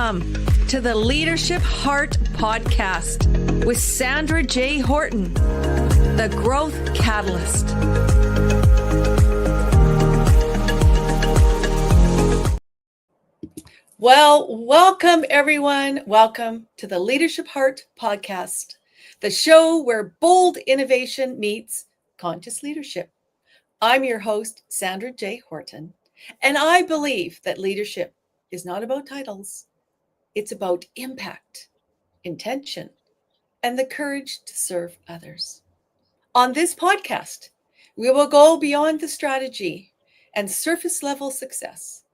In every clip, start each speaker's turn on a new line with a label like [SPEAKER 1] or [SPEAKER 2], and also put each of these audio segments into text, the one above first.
[SPEAKER 1] Welcome to the Leadership Heart Podcast with Sandra J. Horton, the Growth Catalyst. Well, welcome everyone. Welcome to the Leadership Heart Podcast, the show where bold innovation meets conscious leadership. I'm your host, Sandra J. Horton, and I believe that leadership is not about titles. It's about impact, intention, and the courage to serve others. On this podcast, we will go beyond the strategy and surface level success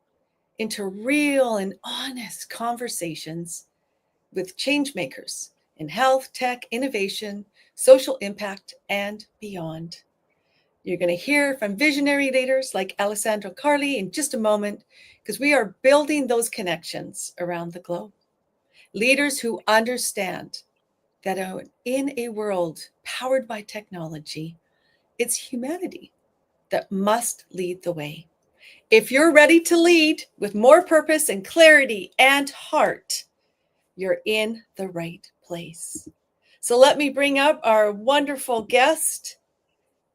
[SPEAKER 1] into real and honest conversations with change makers in health, tech, innovation, social impact, and beyond. You're going to hear from visionary leaders like Alessandro Carli in just a moment, because we are building those connections around the globe. Leaders who understand that in a world powered by technology, it's humanity that must lead the way. If you're ready to lead with more purpose and clarity and heart, you're in the right place. So let me bring up our wonderful guest.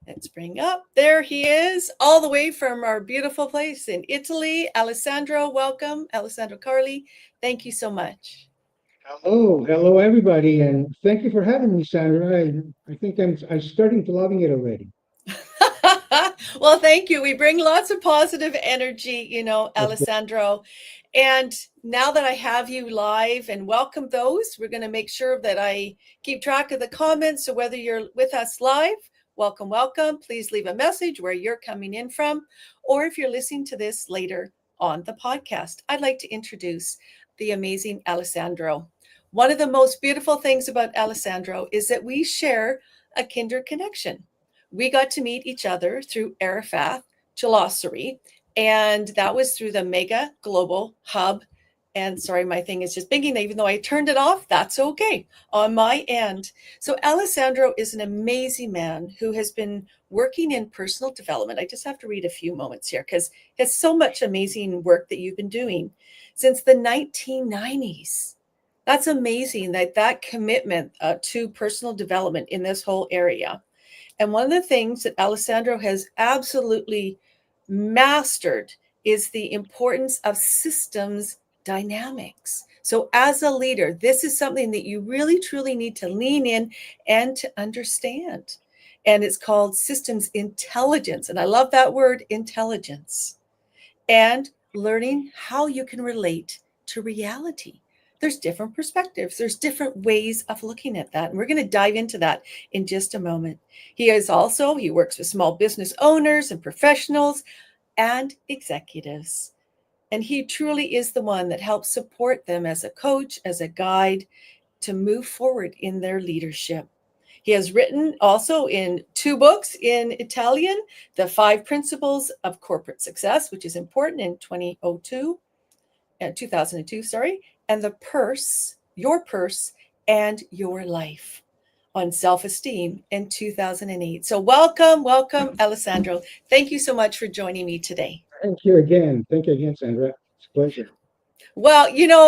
[SPEAKER 1] Let's bring up, there he is, all the way from our beautiful place in Italy. Alessandro, welcome. Alessandro Carli, thank you so much.
[SPEAKER 2] Hello, everybody, and thank you for having me, Sandra. I think I'm starting to loving it already.
[SPEAKER 1] Well, thank you. We bring lots of positive energy, Alessandro. And now that I have you live, and welcome those, we're going to make sure that I keep track of the comments. So whether you're with us live, welcome, welcome. Please leave a message where you're coming in from, or if you're listening to this later on the podcast. I'd like to introduce the amazing Alessandro. One of the most beautiful things about Alessandro is that we share a kindred connection. We got to meet each other through Arafat Glossary, and that was through the Mega Global Hub. And sorry, my thing is just binging. Even though I turned it off, that's okay on my end. So Alessandro is an amazing man who has been working in personal development. I just have to read a few moments here because it's so much amazing work that you've been doing since the 1990s. That's amazing, that commitment to personal development in this whole area. And one of the things that Alessandro has absolutely mastered is the importance of systems dynamics. So as a leader, this is something that you really, truly need to lean in and to understand. And it's called systems intelligence. And I love that word, intelligence. And learning how you can relate to reality. There's different perspectives. There's different ways of looking at that. And we're going to dive into that in just a moment. He works with small business owners and professionals and executives. And he truly is the one that helps support them as a coach, as a guide to move forward in their leadership. He has written also in 2 books in Italian, The 5 Principles of Corporate Success, which is important in 2002, and The Purse, Your Purse and Your Life on self-esteem in 2008. So welcome, Alessandro. Thank you so much for joining me today.
[SPEAKER 2] Thank you again. Thank you again, Sandra. It's a pleasure.
[SPEAKER 1] Well,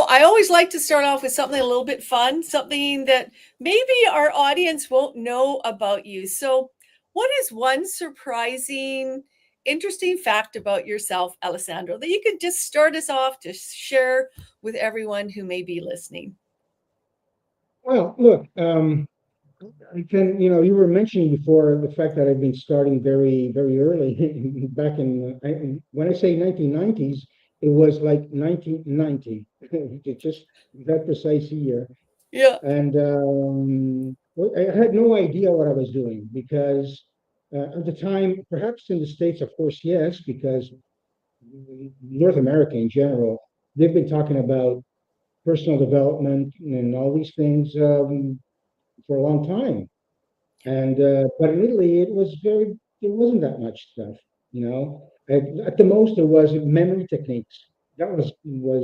[SPEAKER 1] I always like to start off with something a little bit fun, something that maybe our audience won't know about you. So what is one surprising, interesting fact about yourself, Alessandro, that you could just start us off to share with everyone who may be listening?
[SPEAKER 2] Well, look, you were mentioning before the fact that I've been starting very, very early back when I say 1990s, it was like 1990, just that precise year.
[SPEAKER 1] Yeah.
[SPEAKER 2] And I had no idea what I was doing because at the time, perhaps in the States, of course, yes, because North America in general, they've been talking about personal development and all these things for a long time. And but in Italy, there wasn't that much stuff, you know. At the most, there was memory techniques. That was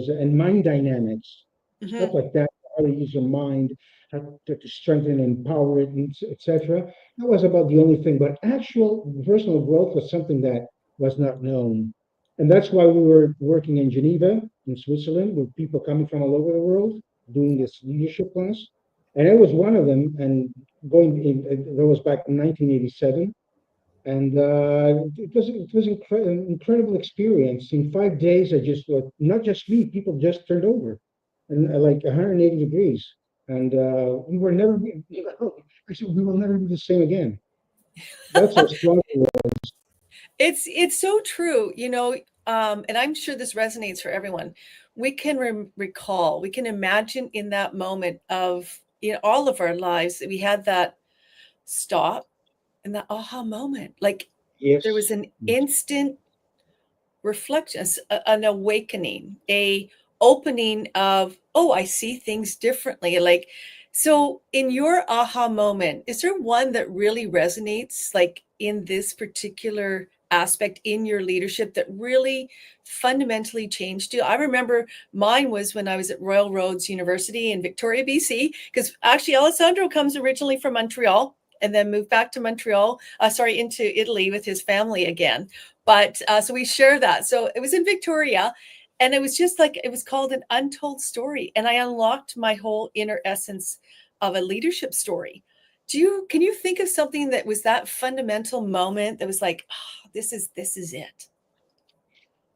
[SPEAKER 2] and mind dynamics, stuff like that. How to use your mind, how to strengthen and empower it, and etc. That was about the only thing. But actual personal growth was something that was not known. And that's why we were working in Geneva, in Switzerland, with people coming from all over the world doing this leadership class. And I was one of them. And going in, that was back in 1987. And an incredible experience. In 5 days, I just not just me, people just turned over, and like 180 degrees. And we were never, I said, we will never be the same again. That's how strong it was.
[SPEAKER 1] It's so true, and I'm sure this resonates for everyone. We can recall, we can imagine in that moment of in all of our lives that we had that stop and that aha moment. Like there was
[SPEAKER 2] Yes.
[SPEAKER 1] an instant reflection, an awakening, a opening of, oh, I see things differently. Like, so in your aha moment, is there one that really resonates, like in this particular aspect in your leadership that really fundamentally changed you? I remember mine was when I was at Royal Roads University in Victoria, BC, because actually Alessandro comes originally from Montreal and then moved back to Montreal, into Italy with his family again. But so we share that. So it was in Victoria, and it was just like it was called an untold story, and I unlocked my whole inner essence of a leadership story. Can you think of something that was that fundamental moment that was like, oh, this is it?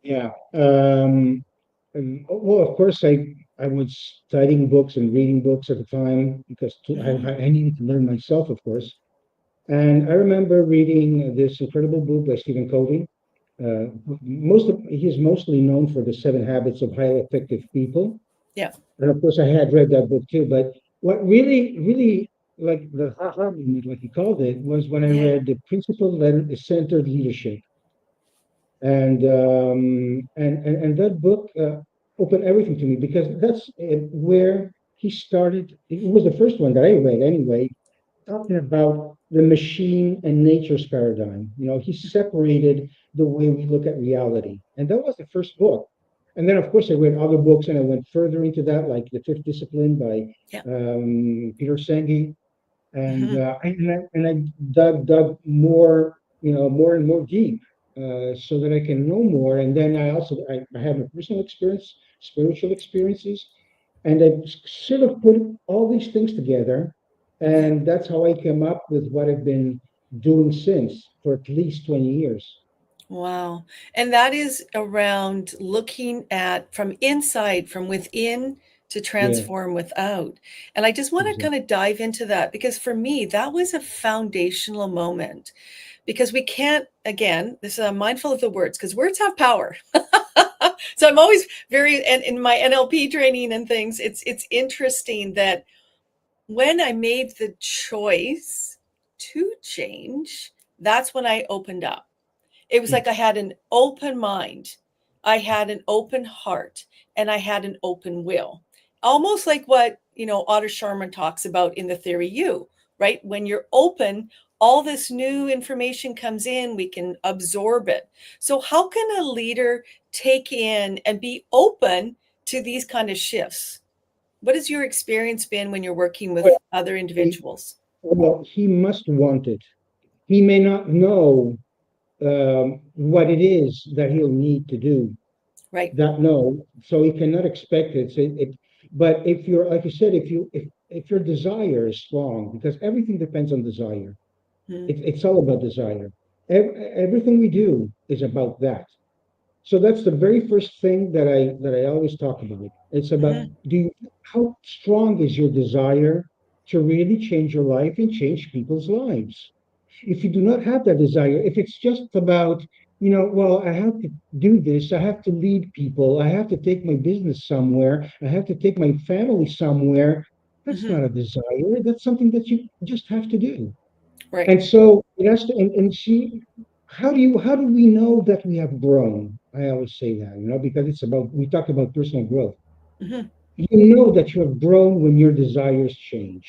[SPEAKER 2] Yeah. Well, of course, I was studying books and reading books at the time because
[SPEAKER 1] Mm-hmm.
[SPEAKER 2] I needed to learn myself, of course. And I remember reading this incredible book by Stephen Covey. He's mostly known for the Seven Habits of Highly Effective People,
[SPEAKER 1] Yeah.
[SPEAKER 2] and of course, I had read that book too. But what really like the aha moment, like he called it, was when I
[SPEAKER 1] Yeah.
[SPEAKER 2] read the Principle Centered Leadership, and that book opened everything to me because that's where he started. It was the first one that I read anyway, talking about the machine and nature's paradigm. He separated the way we look at reality. And that was the first book. And then, of course, I read other books and I went further into that, like The Fifth Discipline by
[SPEAKER 1] Yeah.
[SPEAKER 2] Peter Senge. And,
[SPEAKER 1] Mm-hmm.
[SPEAKER 2] I dug more, more and more deep so that I can know more. And then I have a personal experience, spiritual experiences, and I sort of put all these things together,
[SPEAKER 1] Yeah.
[SPEAKER 2] and that's how I came up with what I've been doing since for at least 20 years.
[SPEAKER 1] Wow. And that is around looking at from inside, from within to
[SPEAKER 2] Yeah,
[SPEAKER 1] transform without. And I just want to
[SPEAKER 2] exactly.
[SPEAKER 1] kind of dive into that because for me, that was a foundational moment because we can't, again, this is I'm mindful of the words because words have power. So I'm always very, and in my NLP training and things, it's interesting that when I made the choice to change, that's when I opened up. It was
[SPEAKER 2] Mm.
[SPEAKER 1] like I had an open mind, I had an open heart, and I had an open will. Almost like what, Otto Scharmer talks about in the theory U, right? When you're open, all this new information comes in, we can absorb it. So how can a leader take in and be open to these kind of shifts? What has your experience been when you're working with
[SPEAKER 2] Well,
[SPEAKER 1] other
[SPEAKER 2] he,
[SPEAKER 1] individuals?
[SPEAKER 2] well, he must want it. He may not know what it is that he'll need to do
[SPEAKER 1] Right.
[SPEAKER 2] that no, so he cannot expect it. But if you're, like you said, if your desire is strong, because everything depends on desire.
[SPEAKER 1] Mm-hmm.
[SPEAKER 2] It's all about desire. Everything we do is about that. So that's the very first thing that I always talk about. It's about
[SPEAKER 1] Mm-hmm.
[SPEAKER 2] how strong is your desire to really change your life and change people's lives. If you do not have that desire, if it's just about, well, I have to do this, I have to lead people, I have to take my business somewhere, I have to take my family somewhere, that's
[SPEAKER 1] Mm-hmm.
[SPEAKER 2] not a desire. That's something that you just have to do.
[SPEAKER 1] Right.
[SPEAKER 2] And so it has to, and see, how do we know that we have grown? I always say that, because we talk about personal growth.
[SPEAKER 1] Mm-hmm.
[SPEAKER 2] You know that you have grown when your desires change,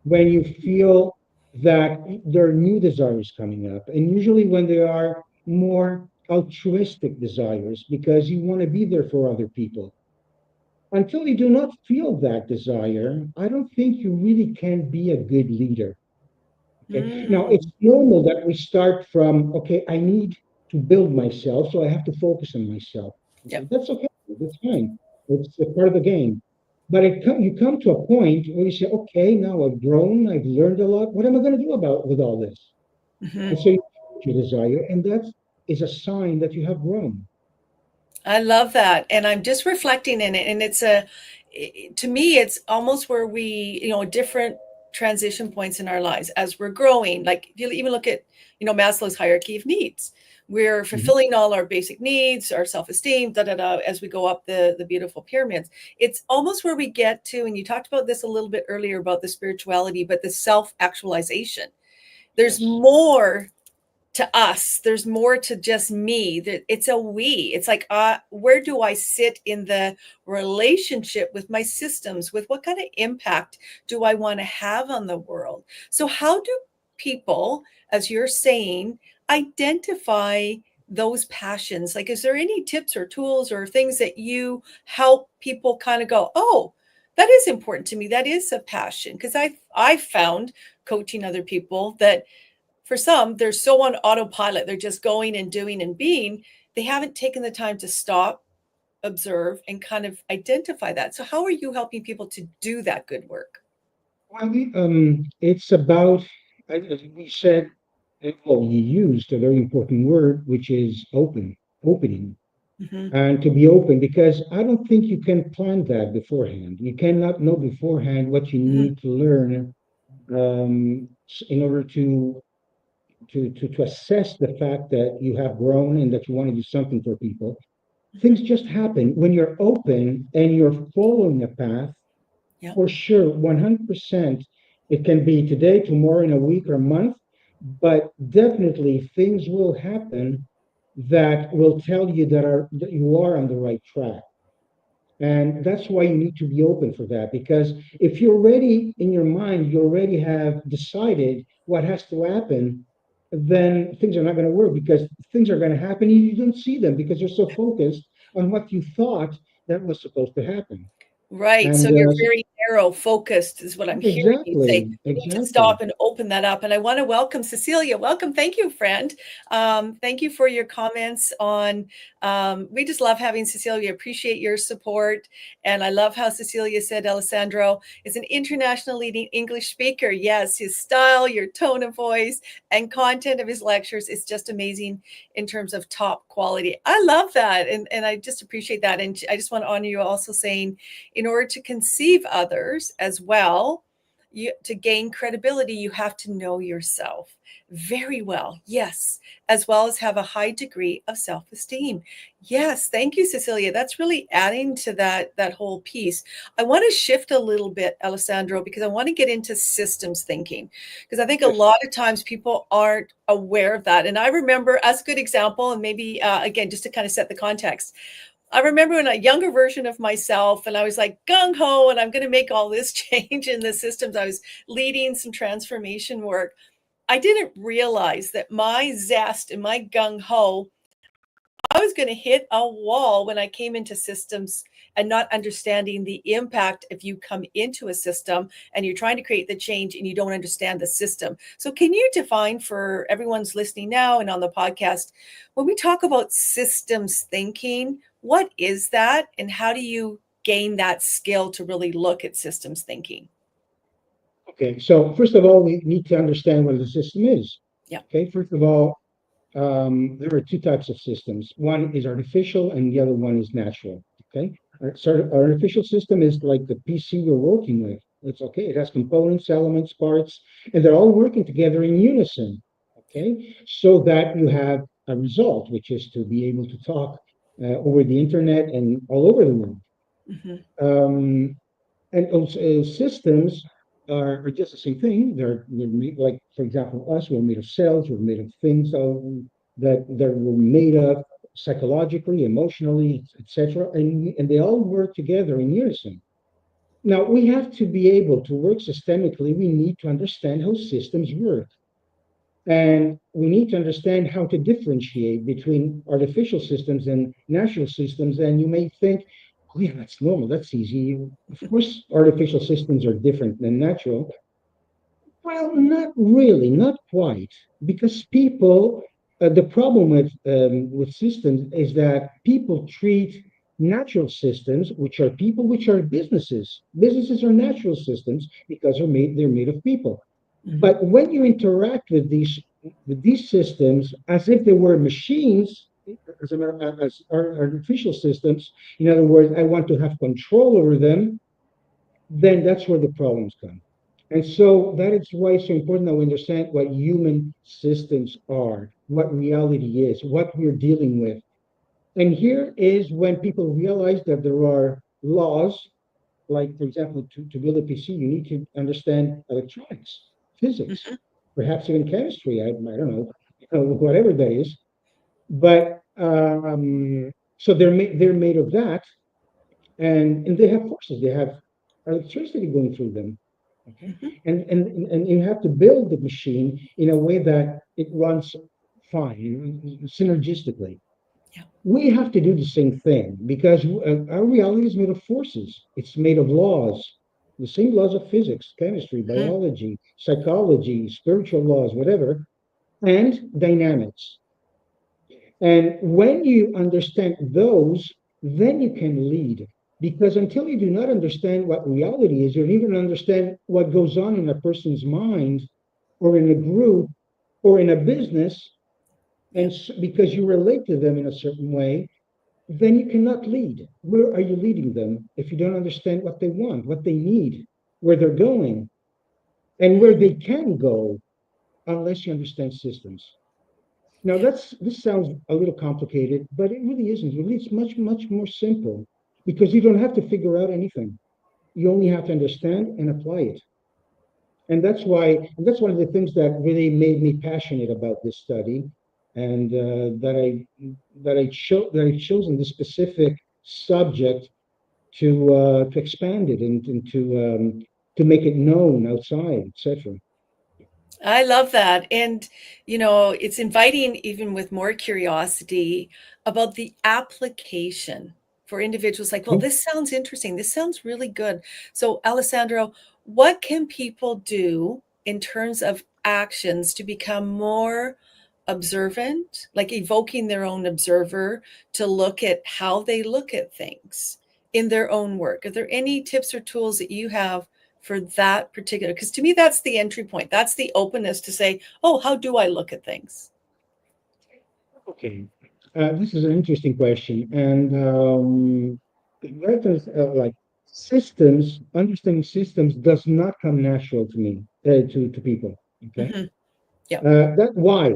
[SPEAKER 2] when you feel that there are new desires coming up, and usually when there are more altruistic desires because you want to be there for other people. Until you do not feel that desire, I don't think you really can be a good leader. Okay. Now it's
[SPEAKER 1] Mm.
[SPEAKER 2] normal that we start from, okay, I need to build myself, so I have to focus on myself.
[SPEAKER 1] Yep.
[SPEAKER 2] That's okay. That's fine. It's a part of the game. But you come to a point where you say, okay, now I've grown, I've learned a lot. What am I going to do about with all this?
[SPEAKER 1] Hmm.
[SPEAKER 2] And so you your desire, and that is a sign that you have grown.
[SPEAKER 1] I love that. And I'm just reflecting in it. And to me, it's almost where different transition points in our lives as we're growing. Like if you even look at, Maslow's hierarchy of needs. We're
[SPEAKER 2] Mhm.
[SPEAKER 1] fulfilling all our basic needs, our self-esteem, da da da, as we go up the beautiful pyramids. It's almost where we get to, and you talked about this a little bit earlier about the spirituality, but the self-actualization. There's
[SPEAKER 2] Yes.
[SPEAKER 1] more to us, there's more to just me. That it's a we. It's like, where do I sit in the relationship with my systems, with what kind of impact do I want to have on the world? So how do people, as you're saying, identify those passions? Like, is there any tips or tools or things that you help people kind of go, oh, that is important to me, that is a passion? Because I found coaching other people that for some, they're so on autopilot. They're just going and doing and being. They haven't taken the time to stop, observe, and kind of identify that. So, how are you helping people to do that good work?
[SPEAKER 2] Well, it's about, as we said, well, you used a very important word, which is opening,
[SPEAKER 1] Hmm.
[SPEAKER 2] and to be open, because I don't think you can plan that beforehand. You cannot know beforehand what you
[SPEAKER 1] Hmm.
[SPEAKER 2] need to learn in order to assess the fact that you have grown and that you want to do something for people.
[SPEAKER 1] Hmm.
[SPEAKER 2] Things just happen when you're open and you're following a path.
[SPEAKER 1] Yeah.
[SPEAKER 2] For sure, 100%. It can be today, tomorrow, in a week or a month, but definitely things will happen that will tell you that you are on the right track. And that's why you need to be open for that. Because if you're already in your mind, you already have decided what has to happen, then things are not going to work, because things are going to happen and you don't see them because you're so focused on what you thought that was supposed to happen.
[SPEAKER 1] Right. So
[SPEAKER 2] And
[SPEAKER 1] you're very narrow focused, is what I'm hearing you say.
[SPEAKER 2] exactly,
[SPEAKER 1] We need to
[SPEAKER 2] exactly.
[SPEAKER 1] stop and open that up. And I want to welcome Cecilia. Welcome. Thank you, friend. Thank you for your comments on. We just love having Cecilia. Appreciate your support. And I love how Cecilia said Alessandro is an international leading English speaker. Yes, his style, your tone of voice, and content of his lectures is just amazing in terms of top quality. I love that. And I just appreciate that. And I just want to honor you also saying, in order to conceive others as well, to gain credibility, you have to know yourself very well. Yes. As well as have a high degree of self-esteem. Yes. Thank you, Cecilia. That's really adding to that whole piece. I want to shift a little bit, Alessandro, because I want to get into systems thinking, because I think a
[SPEAKER 2] Yes.
[SPEAKER 1] lot of times people aren't aware of that. And I remember, as a good example, and maybe again, just to kind of set the context, I remember in a younger version of myself, and I was like gung ho, and I'm going to make all this change in the systems. I was leading some transformation work. I didn't realize that my zest and my gung ho, I was going to hit a wall when I came into systems and not understanding the impact if you come into a system and you're trying to create the change and you don't understand the system. So, can you define for everyone's listening now and on the podcast, when we talk about systems thinking, what is that and how do you gain that skill to really look at systems thinking?
[SPEAKER 2] Okay. So first of all, we need to understand what the system is.
[SPEAKER 1] Yeah.
[SPEAKER 2] Okay. First of all, there are two types of systems. One is artificial, and the other one is natural. Okay. So artificial system is like the PC you're working with. It's okay. It has components, elements, parts, and they're all working together in unison. Okay. So that you have a result, which is to be able to talk over the internet and all over the world.
[SPEAKER 1] Hmm.
[SPEAKER 2] Um, and systems are just the same thing. They're made, like, for example, us, we're made of cells, we're made of things that we're made of psychologically, emotionally, etc. And they all work together in unison. Now, we have to be able to work systemically. We need to understand how systems work. And we need to understand how to differentiate between artificial systems and natural systems. And you may think, oh, yeah, that's normal. That's easy. Of course, artificial systems are different than natural. Well, not really, not quite, because people The problem with systems is that people treat natural systems, which are people, which are businesses. Businesses are natural systems because they're made of people.
[SPEAKER 1] Hmm.
[SPEAKER 2] But when you interact with these systems as if they were machines, as artificial systems, in other words, I want to have control over them, then that's where the problems come. And so that is why it's so important that we understand what human systems are, what reality is, what we're dealing with. And here is when people realize that there are laws, like, for example, to build a PC, you need to understand electronics, physics,
[SPEAKER 1] Hmm.
[SPEAKER 2] perhaps even chemistry. I don't know, whatever that is. But so they're made of that, and they have forces. They have electricity going through them. Okay,
[SPEAKER 1] Hmm.
[SPEAKER 2] and you have to build the machine in a way that it runs fine, synergistically.
[SPEAKER 1] Yeah.
[SPEAKER 2] We have to do the same thing because our reality is made of forces. It's made of laws, the same laws of physics, chemistry,
[SPEAKER 1] Hmm.
[SPEAKER 2] biology, psychology, spiritual laws, whatever, and dynamics. And when you understand those, then you can lead. Because until you do not understand what reality is, you don't even understand what goes on in a person's mind or in a group or in a business,
[SPEAKER 1] Yeah.
[SPEAKER 2] because you relate to them in a certain way, then you cannot lead. Where are you leading them if you don't understand what they want, what they need, where they're going, and where
[SPEAKER 1] Hmm.
[SPEAKER 2] they can go unless you understand systems? Now,
[SPEAKER 1] Yeah.
[SPEAKER 2] this sounds a little complicated, but it really isn't. Really, it's much, much more simple because you don't have to figure out anything. You only have to understand and apply it. And that's one of the things that really made me passionate about this study, and that I've chosen this specific subject to expand it and to make it known outside, etc.
[SPEAKER 1] I love that. And, it's inviting even with more curiosity about the application for individuals like, well, this sounds interesting. This sounds really good. So, Alessandro, what can people do in terms of actions to become more observant, like evoking their own observer to look at how they look at things in their own work? Are there any tips or tools that you have for that particular, because to me that's the entry point, that's the openness to say, oh, how do I look at things?
[SPEAKER 2] Okay, this is an interesting question, and like systems, understanding systems does not come natural to me, to people. Okay,
[SPEAKER 1] Hmm. Yeah.
[SPEAKER 2] that why?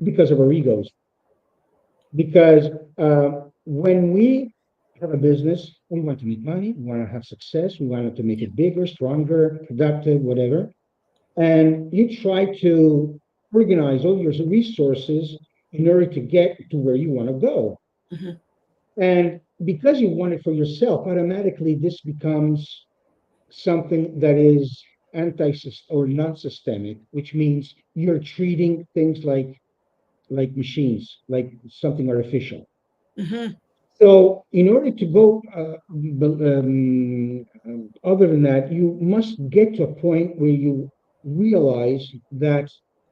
[SPEAKER 2] Because of our egos. Because when we have a business, we want to make money, we want to have success, we want to make
[SPEAKER 1] Yeah.
[SPEAKER 2] it bigger, stronger, productive, whatever, and you try to organize all your resources in order to get to where you want to go.
[SPEAKER 1] Hmm.
[SPEAKER 2] And because you want it for yourself, automatically this becomes something that is anti or non-systemic, which means you're treating things like machines, like something artificial.
[SPEAKER 1] Hmm.
[SPEAKER 2] So, in order to go other than that, you must get to a point where you realize that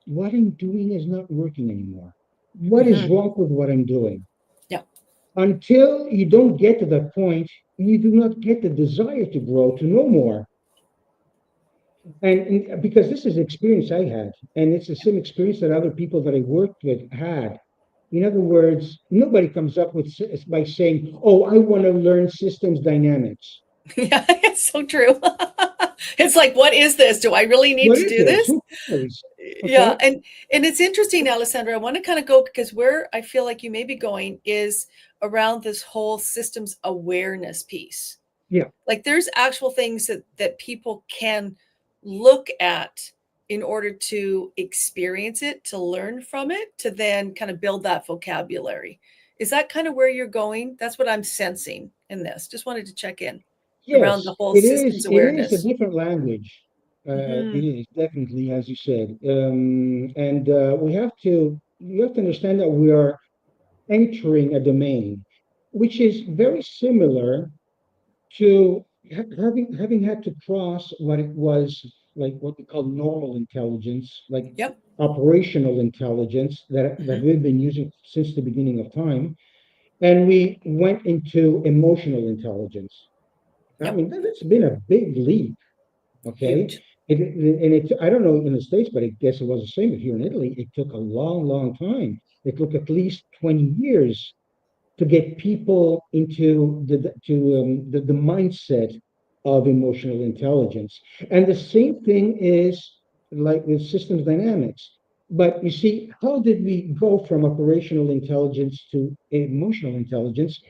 [SPEAKER 2] what I'm doing is not working anymore. What is
[SPEAKER 1] Hmm.
[SPEAKER 2] wrong with what I'm doing?
[SPEAKER 1] Yeah.
[SPEAKER 2] Until you don't get to that point, you do not get the desire to grow, to know more. And because this is experience I had, and it's the same experience that other people that I worked with had. In other words, nobody comes up with by saying, "Oh, I want to learn systems dynamics."
[SPEAKER 1] Yeah, it's so true. It's like, what is this? Do I really need
[SPEAKER 2] What
[SPEAKER 1] to
[SPEAKER 2] is
[SPEAKER 1] do
[SPEAKER 2] this?
[SPEAKER 1] this?
[SPEAKER 2] Who cares?
[SPEAKER 1] Yeah,
[SPEAKER 2] Okay.
[SPEAKER 1] and it's interesting, Alessandra. I want to kind of go because where I feel like you may be going is around this whole systems awareness piece.
[SPEAKER 2] Yeah.
[SPEAKER 1] Like there's actual things that people can look at in order to experience it, to learn from it, to then kind of build that vocabulary. Is that kind of where you're going? That's what I'm sensing in this. Just wanted to check in around the
[SPEAKER 2] Yes,
[SPEAKER 1] whole
[SPEAKER 2] it is.
[SPEAKER 1] systems
[SPEAKER 2] It is a
[SPEAKER 1] awareness.
[SPEAKER 2] different language. It
[SPEAKER 1] Hmm.
[SPEAKER 2] is definitely, as you said, and we have to understand that we are entering a domain, which is very similar to having had to cross what it was. like what we call normal intelligence, like
[SPEAKER 1] Yep.
[SPEAKER 2] operational intelligence that
[SPEAKER 1] Hmm.
[SPEAKER 2] we've been using since the beginning of time, and we went into emotional intelligence. I
[SPEAKER 1] Yep.
[SPEAKER 2] mean, that's been a big leap. Okay.
[SPEAKER 1] Huge.
[SPEAKER 2] And I don't know in the States, but I guess it was the same here in Italy. It took a long, long time. It took at least 20 years to get people into the mindset of emotional intelligence. And the same thing is like with systems dynamics. But you see, how did we go from operational intelligence to emotional intelligence?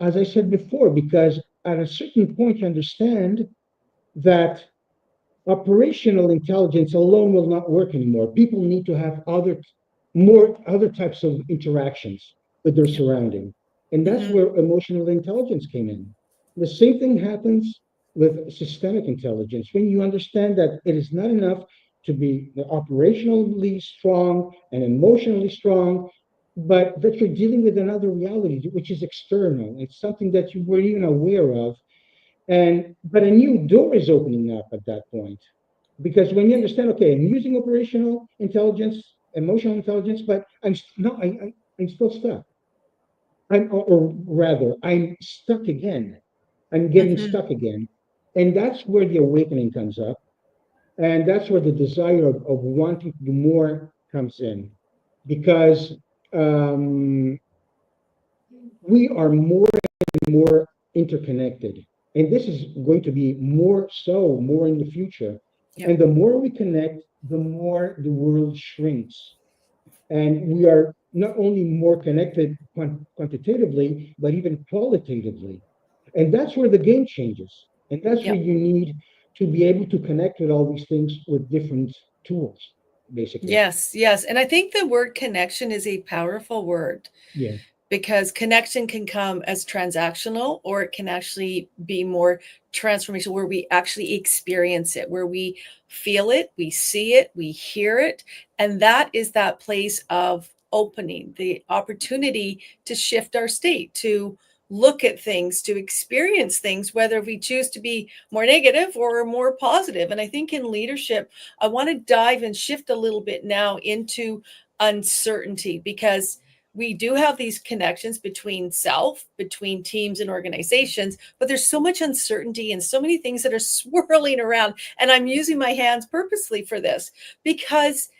[SPEAKER 2] As I said before, because at a certain point, you understand that operational intelligence alone will not work anymore. People need to have other types of interactions with their
[SPEAKER 1] Yep.
[SPEAKER 2] surrounding. And that's
[SPEAKER 1] Hmm.
[SPEAKER 2] where emotional intelligence came in. The same thing happens with systemic intelligence. When you understand that it is not enough to be operationally strong and emotionally strong, but that you're dealing with another reality, which is external. It's something that you weren't even aware of, and but a new door is opening up at that point. Because when you understand, okay, I'm using operational intelligence, emotional intelligence, but I'm still stuck. Or rather, I'm stuck again. I'm getting
[SPEAKER 1] Hmm.
[SPEAKER 2] stuck again. And that's where the awakening comes up. And that's where the desire of wanting to do more comes in. Because we are more interconnected. And this is going to be more in the future.
[SPEAKER 1] Yep.
[SPEAKER 2] And the more we connect, the more the world shrinks. And we are not only more connected quantitatively, but even qualitatively. And that's where the game changes. And that's where
[SPEAKER 1] Yep.
[SPEAKER 2] you need to be able to connect with all these things with different tools, basically.
[SPEAKER 1] Yes. Yes. And I think the word connection is a powerful word,
[SPEAKER 2] Yeah.
[SPEAKER 1] because connection can come as transactional, or it can actually be more transformation, where we actually experience it, where we feel it, we see it, we hear it. And that is that place of opening, the opportunity to shift our state, to look at things, to experience things, whether we choose to be more negative or more positive. And I think in leadership, I want to dive and shift a little bit now into uncertainty, because we do have these connections between self, between teams and organizations, but there's so much uncertainty and so many things that are swirling around. And I'm using my hands purposely for this, because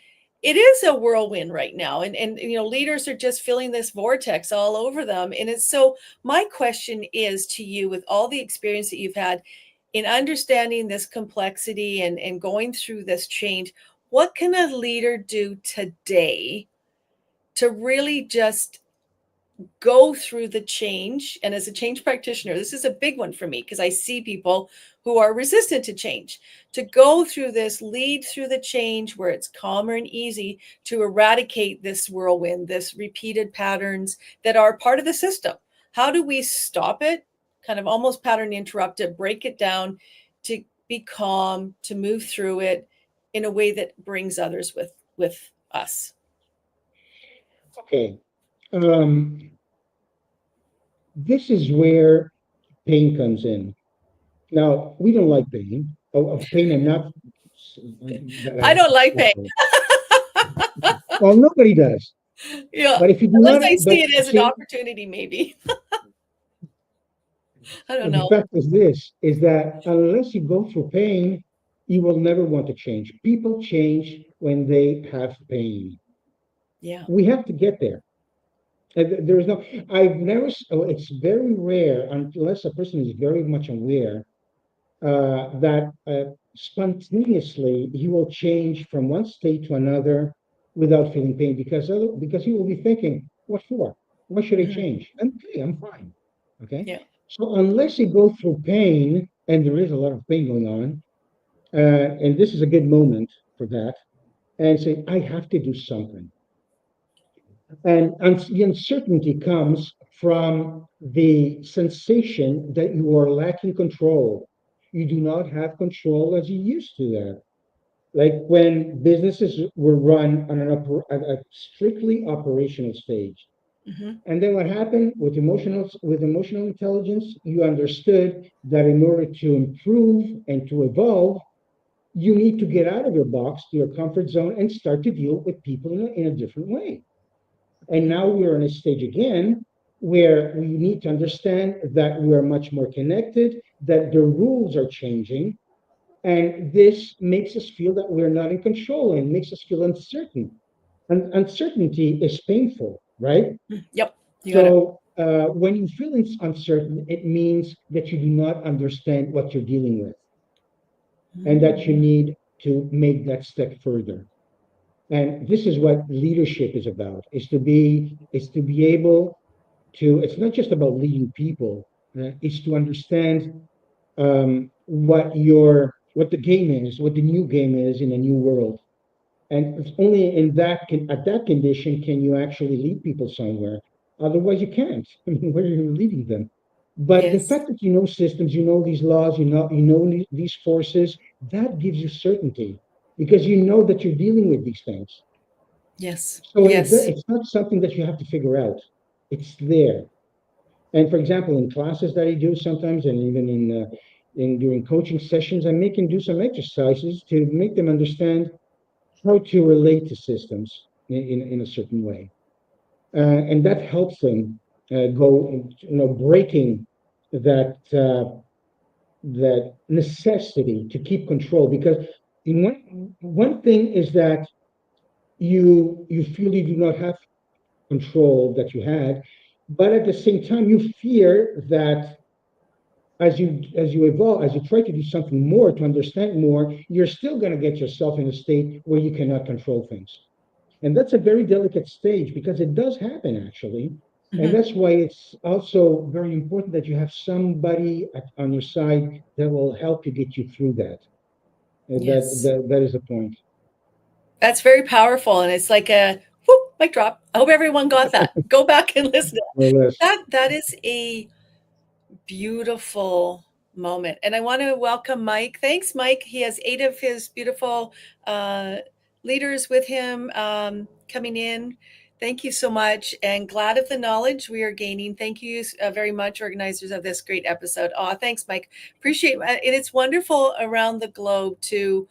[SPEAKER 1] it is a whirlwind right now. And leaders are just feeling this vortex all over them. And it's so, my question is to you, with all the experience that you've had in understanding this complexity and going through this change, what can a leader do today to really just go through the change? And as a change practitioner, this is a big one for me, because I see people who are resistant to change, to go through this, lead through the change where it's calmer and easy, to eradicate this whirlwind, this repeated patterns that are part of the system. How do we stop it, kind of almost pattern interrupt it, break it down, to be calm, to move through it in a way that brings others with us?
[SPEAKER 2] Okay. Um, this is where pain comes in. Now, we don't like pain. Of pain enough.
[SPEAKER 1] I don't like pain.
[SPEAKER 2] Well, nobody does.
[SPEAKER 1] Yeah,
[SPEAKER 2] But if you do
[SPEAKER 1] unless
[SPEAKER 2] not,
[SPEAKER 1] I see
[SPEAKER 2] but
[SPEAKER 1] it as an
[SPEAKER 2] see,
[SPEAKER 1] opportunity, maybe. I don't
[SPEAKER 2] the
[SPEAKER 1] know.
[SPEAKER 2] fact is this, is that unless you go through pain, you will never want to change. People change when they have pain.
[SPEAKER 1] Yeah.
[SPEAKER 2] We have to get there. And there's no, I've never, it's very rare, unless a person is very much aware, that spontaneously he will change from one state to another without feeling pain, because he will be thinking, what for? Why should I
[SPEAKER 1] Mhm.
[SPEAKER 2] change? I'm okay, I'm fine. Okay.
[SPEAKER 1] Yeah.
[SPEAKER 2] So unless you go through pain, and there is a lot of pain going on, and this is a good moment for that, and say, I have to do something. And the uncertainty comes from the sensation that you are lacking control. You do not have control as you used to that. Like when businesses were run on at a strictly operational stage.
[SPEAKER 1] Hmm.
[SPEAKER 2] And then what happened with emotional intelligence, you understood that in order to improve and to evolve, you need to get out of your box, to your comfort zone, and start to deal with people in a different way. And now we're in a stage again where we need to understand that we are much more connected, that the rules are changing, and this makes us feel that we're not in control and makes us feel uncertain. And uncertainty is painful, right?
[SPEAKER 1] Yep, you got it.
[SPEAKER 2] So when you feel uncertain, it means that you do not understand what you're dealing with and that you
[SPEAKER 1] Mm.
[SPEAKER 2] need to make that step further. And this is what leadership is about, is to be able to, it's not just about leading people, it's to understand what the game is, what the new game is in a new world. And it's only at that condition can you actually lead people somewhere. Otherwise, you can't. I mean, where are you leading them? But the
[SPEAKER 1] Yes,
[SPEAKER 2] fact that you know systems, you know these laws, you know these forces, that gives you certainty because you know that you're dealing with these things.
[SPEAKER 1] yes,
[SPEAKER 2] So
[SPEAKER 1] yes.
[SPEAKER 2] it's not something that you have to figure out. It's there. And for example, in classes that I do sometimes, and even in during coaching sessions, I make them do some exercises to make them understand how to relate to systems in a certain way, and that helps them go, breaking that that necessity to keep control. Because in one thing is that you feel you do not have control that you had, but at the same time you fear that as you evolve, as you try to do something more to understand more, you're still going to get yourself in a state where you cannot control things. And that's a very delicate stage because it does happen actually. And
[SPEAKER 1] Hmm.
[SPEAKER 2] that's why it's also very important that you have somebody on your side that will help you get you through that.
[SPEAKER 1] Yes.
[SPEAKER 2] That is the point.
[SPEAKER 1] That's very powerful. And it's like a whoop, mic drop. I hope everyone got that. Go back and listen to
[SPEAKER 2] More or less.
[SPEAKER 1] that is a beautiful moment. And I want to welcome Mike. Thanks, Mike. He has 8 of his beautiful uh, leaders with him coming in. Thank you so much, and glad of the knowledge we are gaining. Thank you very much, organizers of this great episode. Oh, thanks, Mike. Appreciate it. And it's wonderful around the globe to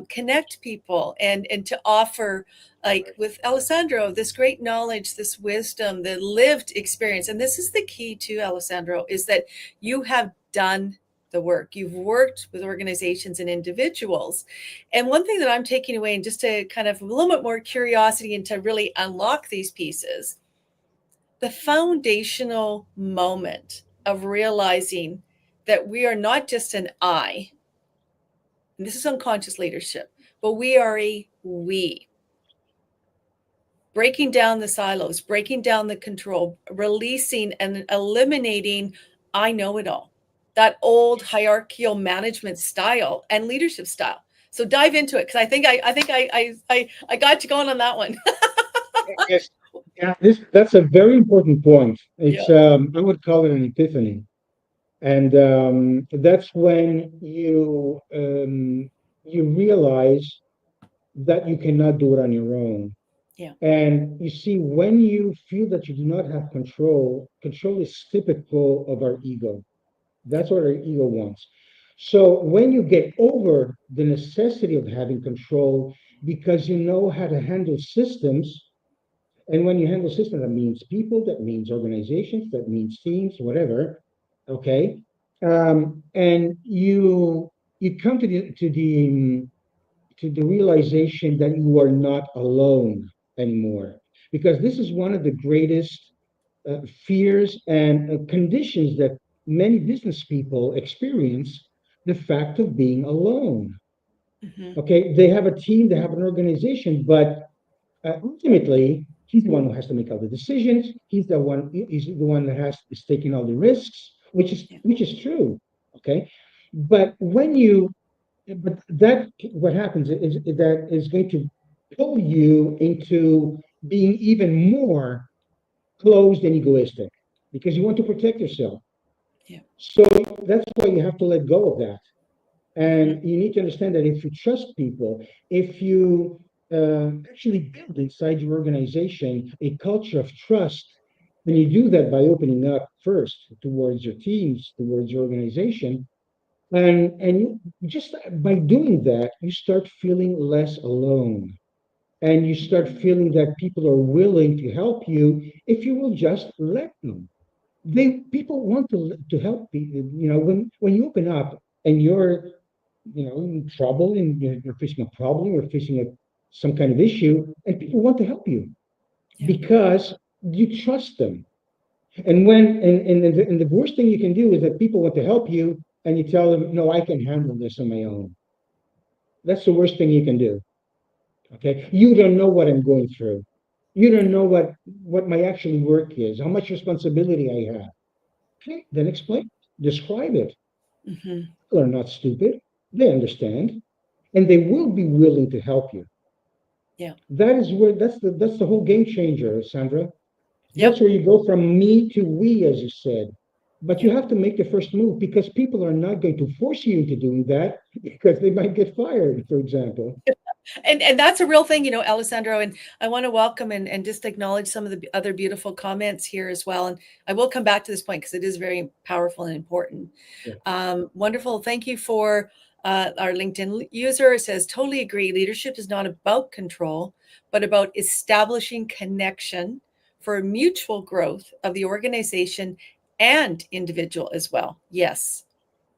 [SPEAKER 1] connect people and to offer, like with Alessandro, this great knowledge, this wisdom, the lived experience. And this is the key to Alessandro, is that you have done the work. You've worked with organizations and individuals. And one thing that I'm taking away, and just to kind of a little bit more curiosity and to really unlock these pieces, the foundational moment of realizing that we are not just an I, and this is unconscious leadership, but we are a we. Breaking down the silos, breaking down the control, releasing and eliminating I know it all. That old hierarchical management style and leadership style. So dive into it because I got you going on that one.
[SPEAKER 2] Yes. Yeah, that's a very important point.
[SPEAKER 1] Yeah.
[SPEAKER 2] It's I would call it an epiphany. And that's when you realize that you cannot do it on your own.
[SPEAKER 1] Yeah.
[SPEAKER 2] And you see, when you feel that you do not have control, control is typical of our ego.
[SPEAKER 1] Yeah.
[SPEAKER 2] That's what our ego wants. So when you get over the necessity of having control because you know how to handle systems, and when you handle systems, that means people, that means organizations, that means teams, whatever. Okay, and you come to the realization that you are not alone anymore, because this is one of the greatest fears and conditions that many business people experience: the fact of being alone.
[SPEAKER 1] Hmm.
[SPEAKER 2] Okay, they have a team, they have an organization, but ultimately, he's the one who has to make all the decisions. He's the one that is taking all the risks,
[SPEAKER 1] Yeah.
[SPEAKER 2] which is true. Okay, but but that what happens is that is going to pull you into being even more closed and egoistic because you want to protect yourself.
[SPEAKER 1] Yeah.
[SPEAKER 2] So that's why you have to let go of that.
[SPEAKER 1] Hmm.
[SPEAKER 2] And you need to understand that if you trust people, if you actually build inside your organization a culture of trust, and you do that by opening up first towards your teams, towards your organization, And just by doing that, you start feeling less alone, and you start feeling that people are willing to help you if you will just let them. They people want to help you. You know, when you open up and you're, you know, in trouble and you're facing a problem or facing some kind of issue, and people want to help you
[SPEAKER 1] Yeah.
[SPEAKER 2] because you trust them. And the worst thing you can do is that people want to help you and you tell them, no, I can handle this on my own. That's the worst thing you can do. Okay. You don't know what I'm going through. You don't know what my actual work is, how much responsibility I have. Okay, then explain, describe it.
[SPEAKER 1] Hmm.
[SPEAKER 2] People are not stupid. They understand, and they will be willing to help you.
[SPEAKER 1] Yeah.
[SPEAKER 2] That is where that's the whole game changer, Sandra. That's
[SPEAKER 1] Yep.
[SPEAKER 2] where you go from me to we, as you said. But you
[SPEAKER 1] Yep.
[SPEAKER 2] have to make the first move because people are not going to force you into doing that because they might get fired, for example.
[SPEAKER 1] And that's a real thing, Alessandro. And I want to welcome and just acknowledge some of the other beautiful comments here as well. And I will come back to this point because it is very powerful and important.
[SPEAKER 2] Yeah,
[SPEAKER 1] Wonderful. Thank you for our LinkedIn user. It says, totally agree. Leadership is not about control, but about establishing connection for mutual growth of the organization and individual as well. Yes.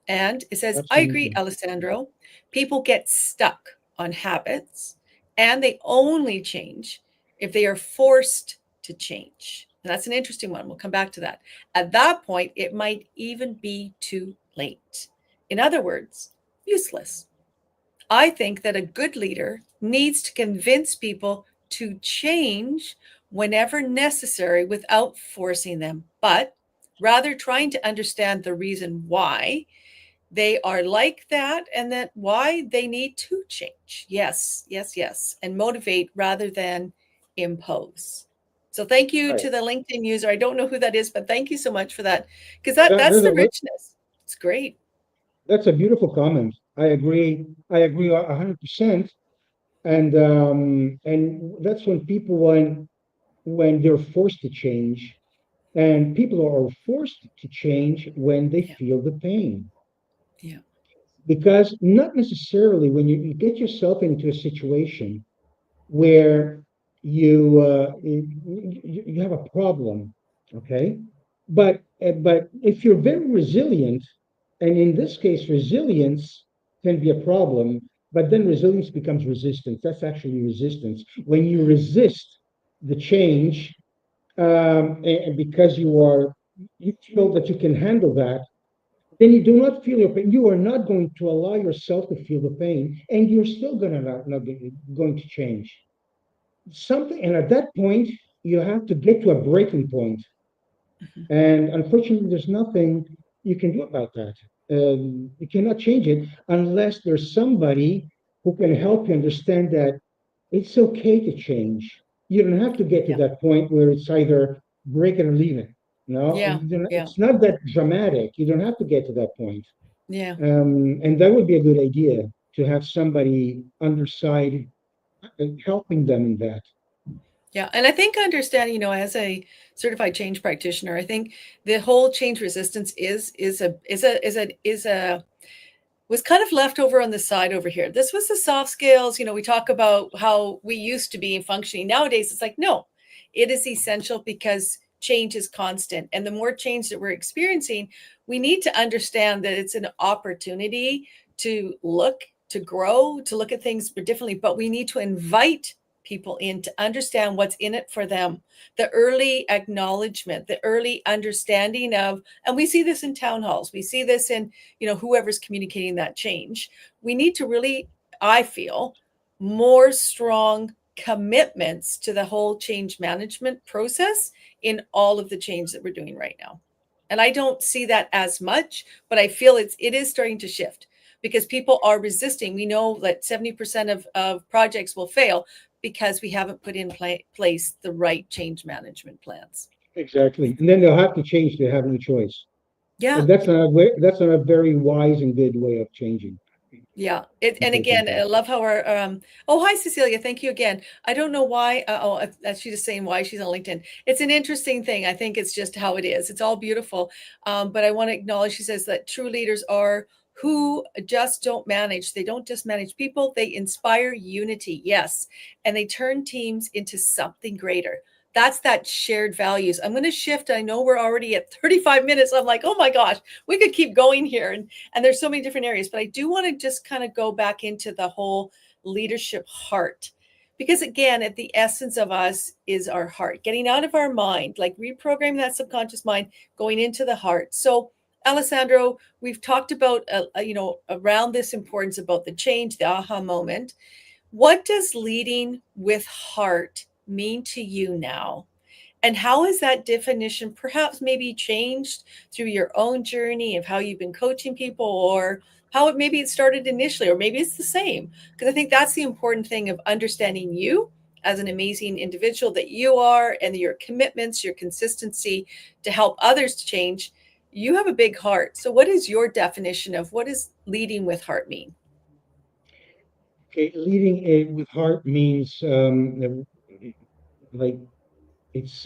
[SPEAKER 1] And it says, I agree,
[SPEAKER 2] absolutely.
[SPEAKER 1] Alessandro. People get stuck on habits and they only change if they are forced to change. And that's an interesting one. We'll come back to that. At that point, it might even be too late. In other words, useless. I think that a good leader needs to convince people to change whenever necessary without forcing them, but rather trying to understand the reason why they are like that and that why they need to change. Yes, yes, yes. And motivate rather than impose. So thank you
[SPEAKER 2] Right.
[SPEAKER 1] to the LinkedIn user. I don't know who that is, but thank you so much for that. Because
[SPEAKER 2] That,
[SPEAKER 1] that's
[SPEAKER 2] that's,
[SPEAKER 1] the
[SPEAKER 2] a,
[SPEAKER 1] richness. It's great.
[SPEAKER 2] that's a beautiful comment. I agree. I agree 100%. And that's when people when they're forced to change, and people are forced to change when they
[SPEAKER 1] Yeah.
[SPEAKER 2] feel the pain.
[SPEAKER 1] Yeah.
[SPEAKER 2] Because not necessarily when you get yourself into a situation where you have a problem, okay? But if you're very resilient, and in this case, resilience can be a problem, but then resilience becomes resistance. That's actually resistance. When you
[SPEAKER 1] Mhm.
[SPEAKER 2] resist the change, and because you feel that you can handle that, then you do not feel your pain. You are not going to allow yourself to feel the pain, and you're still not going to change something. And at that point, you have to get to a breaking point.
[SPEAKER 1] Mhm.
[SPEAKER 2] And unfortunately, there's nothing you can do about that. You cannot change it unless there's somebody who can help you understand that it's okay to change. You don't have to get to
[SPEAKER 1] Yeah.
[SPEAKER 2] that point where it's either break it or leave it. No,
[SPEAKER 1] Yeah. Yeah.
[SPEAKER 2] it's not that dramatic. You don't have to get to that point.
[SPEAKER 1] Yeah.
[SPEAKER 2] And that would be a good idea to have somebody underside helping them in that.
[SPEAKER 1] Yeah. And I think understanding, as a certified change practitioner, I think the whole change resistance is a was kind of left over on the side over here. This was the soft skills. We talk about how we used to be functioning. Nowadays, it's like, no, it is essential because change is constant. And the more change that we're experiencing, we need to understand that it's an opportunity to look, to grow, to look at things differently. But we need to invite people in to understand what's in it for them, the early acknowledgement, the early understanding of, and we see this in town halls, we see this in whoever's communicating that change. We need to really, I feel, more strong commitments to the whole change management process in all of the change that we're doing right now. And I don't see that as much, but I feel it is starting to shift because people are resisting. We know that 70% of projects will fail because we haven't put in place the right change management plans.
[SPEAKER 2] Exactly. And then they'll have to change. They have no choice.
[SPEAKER 1] Yeah.
[SPEAKER 2] And that's not a very wise and good way of changing,
[SPEAKER 1] Yeah. And again, I
[SPEAKER 2] unfortunately.
[SPEAKER 1] love how our, oh, hi, Cecilia. Thank you again. I don't know why. She's just saying why she's on LinkedIn. It's an interesting thing. I think it's just how it is. It's all beautiful. But I want to acknowledge, she says that true leaders are who just don't manage. They don't just manage people, they inspire unity. Yes. And they turn teams into something greater. That's that shared values. I'm going to shift. I know we're already at 35 minutes. I'm like, oh my gosh, we could keep going here. And there's so many different areas, but I do want to just kind of go back into the whole leadership heart. Because again, at the essence of us is our heart, getting out of our mind, like reprogramming that subconscious mind, going into the heart. So, Alessandro, we've talked about, around this importance about the change, the aha moment. What does leading with heart mean to you now? And how has that definition perhaps maybe changed through your own journey of how you've been coaching people, or how it started initially, or maybe it's the same? Because I think that's the important thing of understanding you as an amazing individual that you are, and your commitments, your consistency to help others to change. You have a big heart. So what is your definition of what does leading with heart mean?
[SPEAKER 2] Okay, leading it with heart means like it's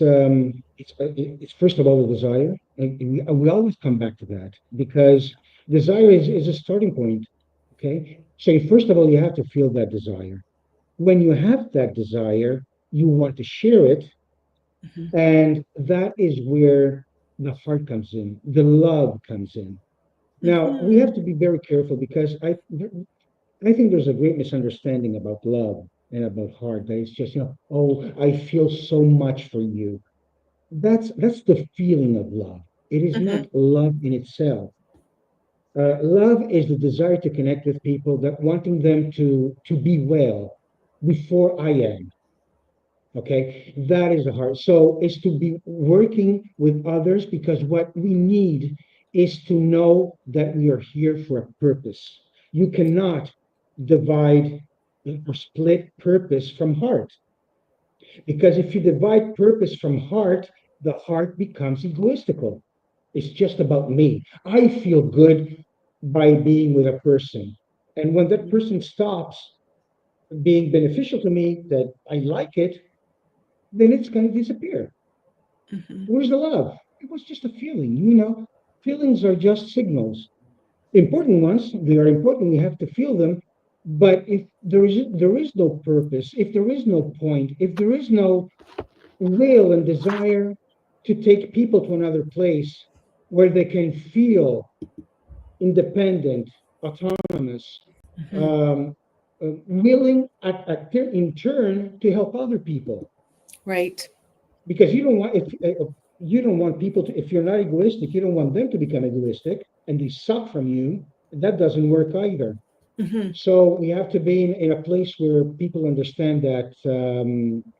[SPEAKER 2] first of all a desire, and we always come back to that because desire is a starting point. Okay, so first of all, you have to feel that desire. When you have that desire, you want to share it,
[SPEAKER 1] Mhm.
[SPEAKER 2] and that is where the heart comes in, the love comes in. Now we
[SPEAKER 1] Mhm.
[SPEAKER 2] have to be very careful because I think there's a great misunderstanding about love and about heart. That it's just, oh, I feel so much for you. That's the feeling of love. It is
[SPEAKER 1] Mhm.
[SPEAKER 2] not love in itself. Love is the desire to connect with people, that wanting them to be well before I am. Okay, that is the heart. So it's to be working with others because what we need is to know that we are here for a purpose. You cannot divide or split purpose from heart, because if you divide purpose from heart, the heart becomes egoistical. It's just about me. I feel good by being with a person. And when that person stops being beneficial to me, that I like it, then it's going to disappear.
[SPEAKER 1] Mhm.
[SPEAKER 2] Where's the love? It was just a feeling, you know. Feelings are just signals. Important ones, they are important. We have to feel them. But if there is no purpose, if there is no point, if there is no will and desire to take people to another place where they can feel independent, autonomous,
[SPEAKER 1] Mhm.
[SPEAKER 2] um, willing in turn to help other people,
[SPEAKER 1] Right.
[SPEAKER 2] because you don't want if you don't want people to, if you're not egoistic, you don't want them to become egoistic and they suck from you. That doesn't work either.
[SPEAKER 1] Mhm.
[SPEAKER 2] So we have to be in a place where people understand that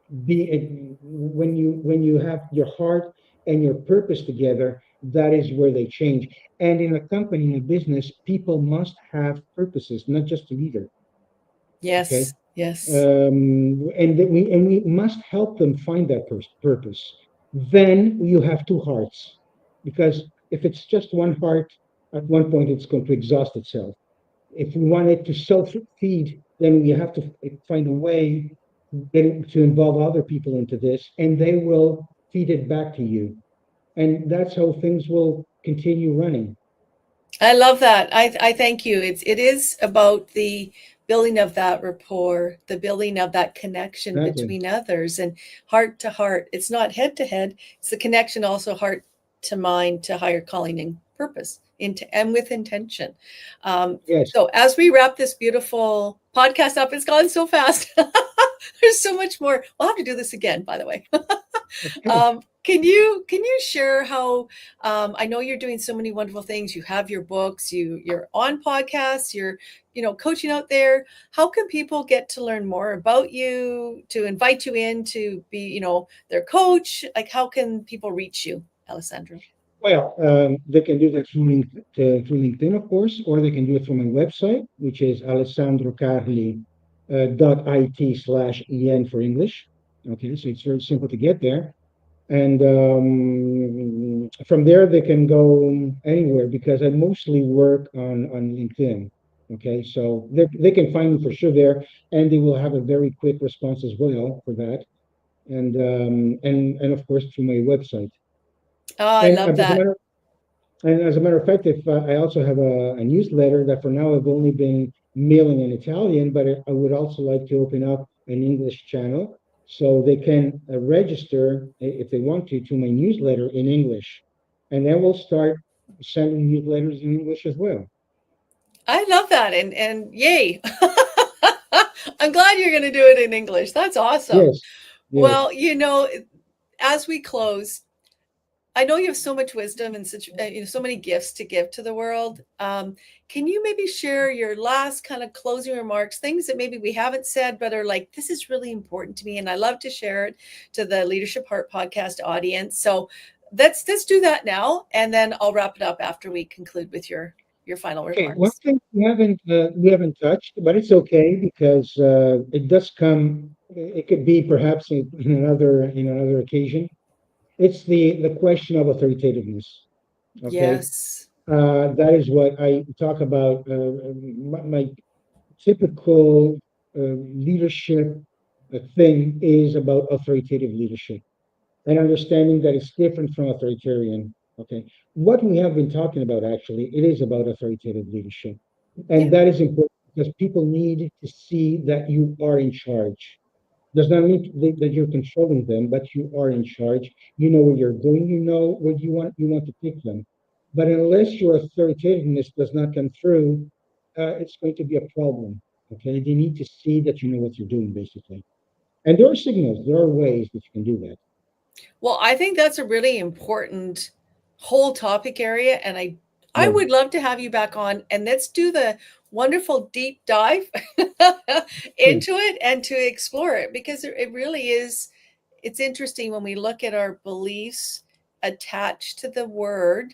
[SPEAKER 2] when you have your heart and your purpose together, that is where they change. And in a company, in a business, people must have purposes, not just a leader. Okay,
[SPEAKER 1] Yes. Yes.
[SPEAKER 2] and we must help them find that purpose. Then you have two hearts, because if it's just one heart, at one point it's going to exhaust itself. If we want it to self-feed, then we have to find a way to involve other people into this, and they will feed it back to you, and that's how things will continue running.
[SPEAKER 1] I love that. I thank you. It is about the building of that rapport, the building of that connection
[SPEAKER 2] Exactly.
[SPEAKER 1] between others, and heart to heart. It's not head to head. It's the connection also heart to mind, to higher calling and purpose, into and with intention. Um,
[SPEAKER 2] Yes.
[SPEAKER 1] so as we wrap this beautiful podcast up, it's gone so fast. There's so much more. We'll have to do this again, by the way.
[SPEAKER 2] Okay.
[SPEAKER 1] Can you share how, I know you're doing so many wonderful things. You have your books, you're on podcasts, you're coaching out there. How can people get to learn more about you, to invite you in to be their coach? Like, how can people reach you, Alessandro?
[SPEAKER 2] Well, they can do that through LinkedIn, of course, or they can do it through my website, which is alessandrocarli dot it/en for English. Okay, so it's very simple to get there. And from there, they can go anywhere because I mostly work on LinkedIn. Okay, so they can find me for sure there, and they will have a very quick response as well for that. And of course through my website.
[SPEAKER 1] Oh, I
[SPEAKER 2] And
[SPEAKER 1] love
[SPEAKER 2] as a
[SPEAKER 1] that.
[SPEAKER 2] matter And as a matter of fact, if I also have a newsletter that for now I've only been mailing in Italian, but I would also like to open up an English channel so they can register if they want to my newsletter in English, and then we'll start sending newsletters in English as well.
[SPEAKER 1] I love that. And yay. I'm glad you're going to do it in English. That's awesome.
[SPEAKER 2] Yes, yes.
[SPEAKER 1] Well, as we close, I know you have so much wisdom and such, so many gifts to give to the world. Can you maybe share your last kind of closing remarks, things that maybe we haven't said, but are like, this is really important to me, and I love to share it to the Leadership Heart podcast audience. So let's do that now, and then I'll wrap it up after we conclude with your final
[SPEAKER 2] Okay, one
[SPEAKER 1] remarks.
[SPEAKER 2] thing we haven't touched, but it's okay because it does come. It could be perhaps in another occasion. It's the question of authoritativeness. Okay,
[SPEAKER 1] Yes.
[SPEAKER 2] that is what I talk about. My typical leadership thing is about authoritative leadership and understanding that it's different from authoritarian. Okay, what we have been talking about actually, it is about authoritative leadership, and
[SPEAKER 1] Yeah.
[SPEAKER 2] that is important because people need to see that you are in charge. Does not mean that you're controlling them, but you are in charge. You know where you're going. You know where you want to take them. But unless your authoritativeness does not come through, it's going to be a problem. Okay, they need to see that you know what you're doing, basically. And there are signals, there are ways that you can do that.
[SPEAKER 1] Well, I think that's a really important whole topic area. And I
[SPEAKER 2] Yeah,
[SPEAKER 1] would love to have you back on, and let's do the wonderful deep dive
[SPEAKER 2] sure.
[SPEAKER 1] into it and to explore it, because it really is. It's interesting when we look at our beliefs attached to the word,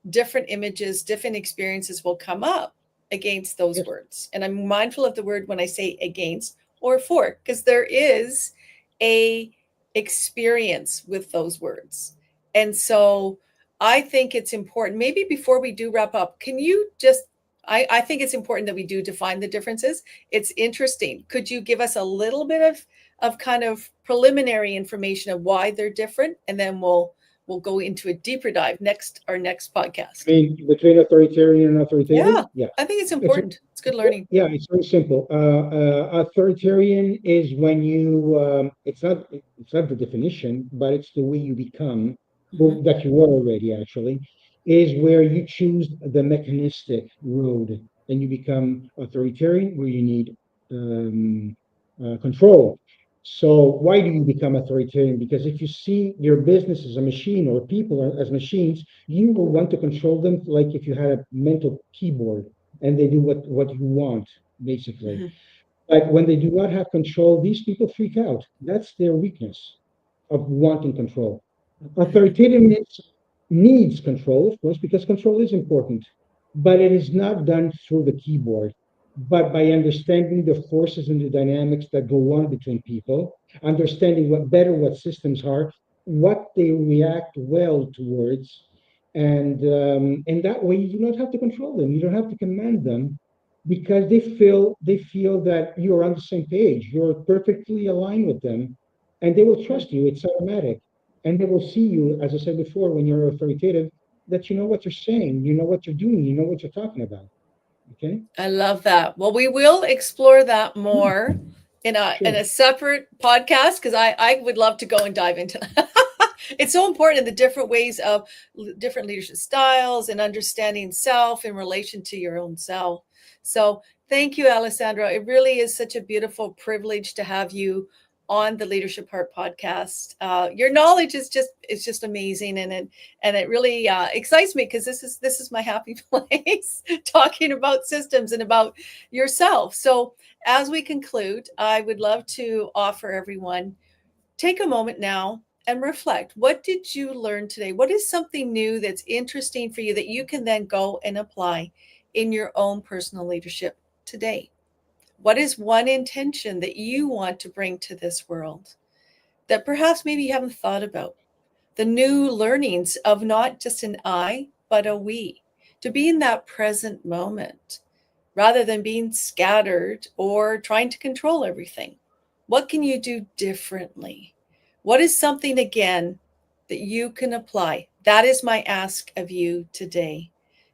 [SPEAKER 1] different images, different experiences will come up against those
[SPEAKER 2] Yes.
[SPEAKER 1] words. And I'm mindful of the word when I say against or for, because there is a experience with those words. And so I think it's important, maybe before we do wrap up, can you just, I think it's important that we do define the differences. It's interesting. Could you give us a little bit of kind of preliminary information of why they're different? And then we'll go into a deeper dive our next
[SPEAKER 2] I
[SPEAKER 1] podcast.
[SPEAKER 2] mean, between authoritarian and authoritative,
[SPEAKER 1] Yeah,
[SPEAKER 2] yeah.
[SPEAKER 1] I think it's
[SPEAKER 2] It's
[SPEAKER 1] important. It's good learning.
[SPEAKER 2] yeah, it's very simple. Authoritarian is when you it's not the definition, but it's the way you become,
[SPEAKER 1] Mm-hmm.
[SPEAKER 2] well, that you were already actually, is where you choose the mechanistic road and you become authoritarian, where you need control. So why do you become authoritarian? Because if you see your business as a machine or people as machines, you will want to control them like if you had a mental keyboard and they do what you want, basically.
[SPEAKER 1] Mm-hmm.
[SPEAKER 2] But when they do not have control, these people freak out. That's their weakness of wanting control.
[SPEAKER 1] Mm-hmm.
[SPEAKER 2] Authoritarianism needs control, of course, because control is important, but it is not done through the keyboard, but by understanding the forces and the dynamics that go on between people, understanding what systems are, what they react well towards, and that way you don't have to control them, you don't have to command them, because they feel that you're on the same page, you're perfectly aligned with them, and they will trust you. It's automatic, and they will see you, as I said before, when you're authoritative, that you know what you're saying, you know what you're doing, you know what you're talking about. Okay.
[SPEAKER 1] I love that. Well, we will explore that
[SPEAKER 2] Mm,
[SPEAKER 1] more in
[SPEAKER 2] sure.
[SPEAKER 1] a separate podcast, because I would love to go and dive into that. It's so important, the different ways of different leadership styles and understanding self in relation to your own self. So thank you, Alessandro. It really is such a beautiful privilege to have you on the Leadership Heart podcast. Your knowledge is just amazing, and it really excites me, because this is my happy place, talking about systems and about yourself. So as we conclude, I would love to offer everyone, take a moment now and reflect. What did you learn today? What is something new that's interesting for you that you can then go and apply in your own personal leadership today? What is one intention that you want to bring to this world that perhaps maybe you haven't thought about? The new learnings of not just an I, but a we, to be in that present moment rather than being scattered or trying to control everything. What can you do differently? What is something, again, that you can apply That is my ask of you today.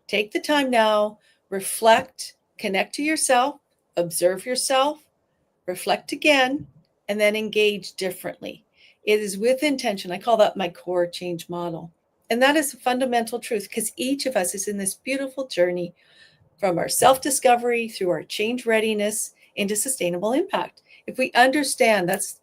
[SPEAKER 1] Take the time now, reflect, connect to yourself, observe yourself, reflect again, and then engage differently. It is with intention. I call that my core change model. And that is a fundamental truth because each of us is in this beautiful journey from our self-discovery through our change readiness into sustainable impact. If we understand that's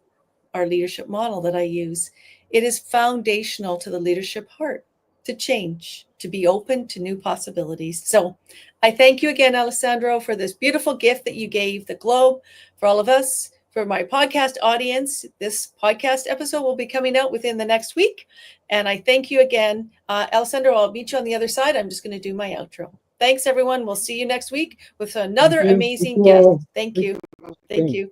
[SPEAKER 1] our leadership model that I use, it is foundational to the leadership heart to change, to be open to new possibilities. So I thank you again, Alessandro, for this beautiful gift that you gave the globe, for all of us, for my podcast audience. This podcast episode will be coming out within the next week. And I thank you again. Alessandro, I'll meet you on the other side. I'm just going to do my outro. Thanks, everyone. We'll see you next week with another amazing guest. Thank you. Thank you.